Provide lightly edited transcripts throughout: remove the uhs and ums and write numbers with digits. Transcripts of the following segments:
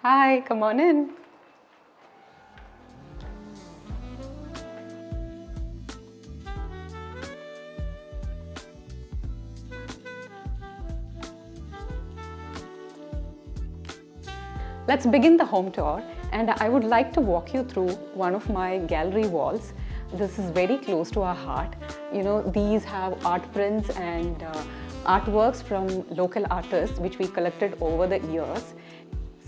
Hi, come on in. Let's begin the home tour, and I would like to walk you through one of my gallery walls. This is very close to our heart. You know, these have art prints and artworks from local artists which we collected over the years.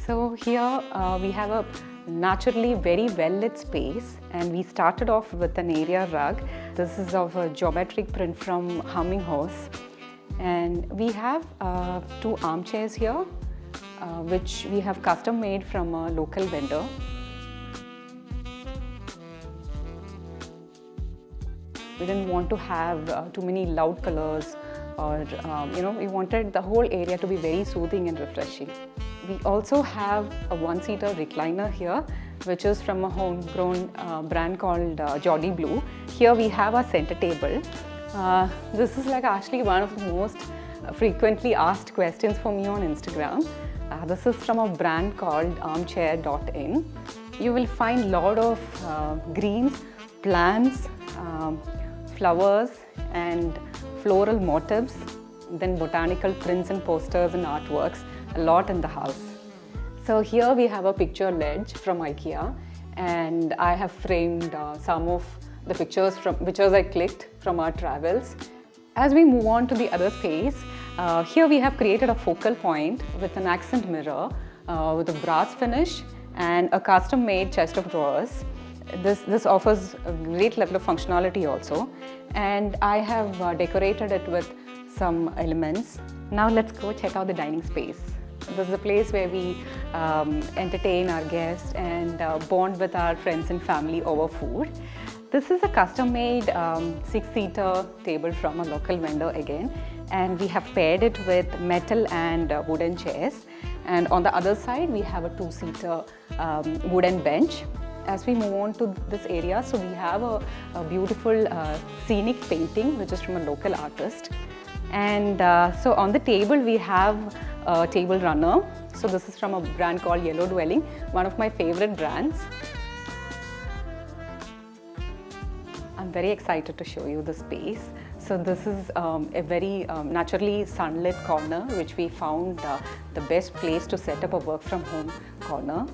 So here we have a naturally very well lit space, and we started off with an area rug. This is of a geometric print from Humming Horse, and we have two armchairs here which we have custom made from a local vendor. We didn't want to have too many loud colors, or we wanted the whole area to be very soothing and refreshing. We also have a one-seater recliner here, which is from a homegrown brand called Geordie Blue. Here we have our center table. This is like actually one of the most frequently asked questions for me on Instagram. This is from a brand called armchair.in. You will find a lot of greens, plants, flowers and floral motifs, then botanical prints and posters and artworks, a lot in the house. So here we have a picture ledge from IKEA, and I have framed some of the pictures I clicked from our travels. As we move on to the other space, here we have created a focal point with an accent mirror with a brass finish and a custom-made chest of drawers. This offers a great level of functionality also, and I have decorated it with some elements. Now let's go check out the dining space. This is a place where we entertain our guests and bond with our friends and family over food. This is a custom-made 6-seater table from a local vendor again, and we have paired it with metal and wooden chairs. And on the other side, we have a 2-seater wooden bench. As we move on to this area, so we have a beautiful scenic painting, which is from a local artist. And so on the table, we have a table runner. So this is from a brand called Yellow Dwelling, one of my favorite brands. I'm very excited to show you the space. So this is a very naturally sunlit corner, which we found the best place to set up a work from home corner.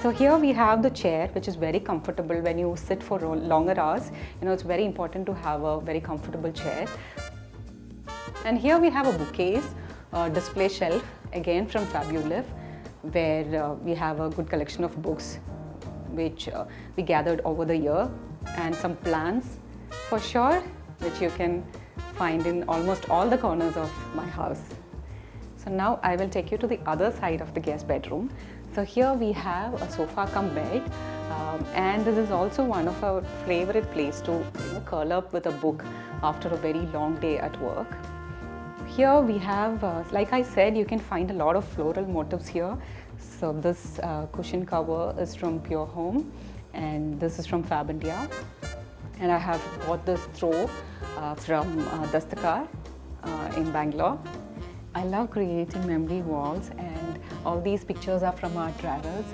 So here we have the chair, which is very comfortable when you sit for longer hours. You know, it's very important to have a very comfortable chair. And here we have a bookcase, display shelf, again from Fabulous, where we have a good collection of books which we gathered over the year, and some plants for sure, which you can find in almost all the corners of my house. So now I will take you to the other side of the guest bedroom. So here we have a sofa cum bed, and this is also one of our favorite place to curl up with a book after a very long day at work. Here we have, like I said, you can find a lot of floral motifs here. So this cushion cover is from Pure Home, and this is from Fab India. And I have bought this throw from Dastakar in Bangalore. I love creating memory walls, and all these pictures are from our travels.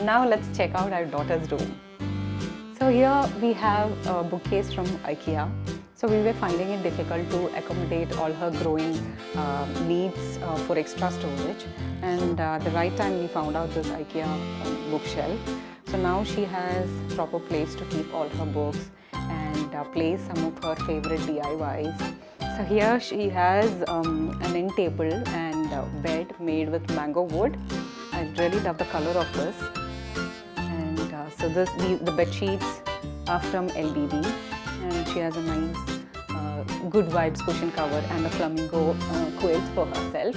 Now let's check out our daughter's room. So here we have a bookcase from IKEA. So we were finding it difficult to accommodate all her growing needs for extra storage, and the right time we found out this IKEA bookshelf. So now she has proper place to keep all her books and place some of her favorite DIYs. So here she has an end table and a bed made with mango wood. I really love the color of this. And so the bed sheets are from LBB, and she has a nice good vibes cushion cover and a flamingo quilts for herself.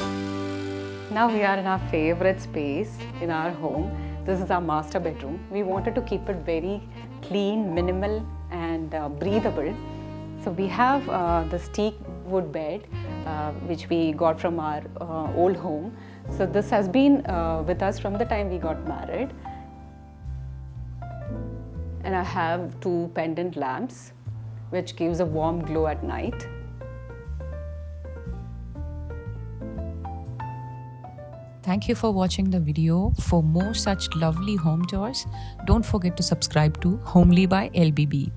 Now we are in our favorite space in our home. This is our master bedroom. We wanted to keep it very clean, minimal and breathable. So we have this teak wood bed which we got from our old home. So this has been with us from the time we got married. And I have 2 pendant lamps which gives a warm glow at night. Thank you for watching the video. For more such lovely home tours, don't forget to subscribe to Homely by LBB.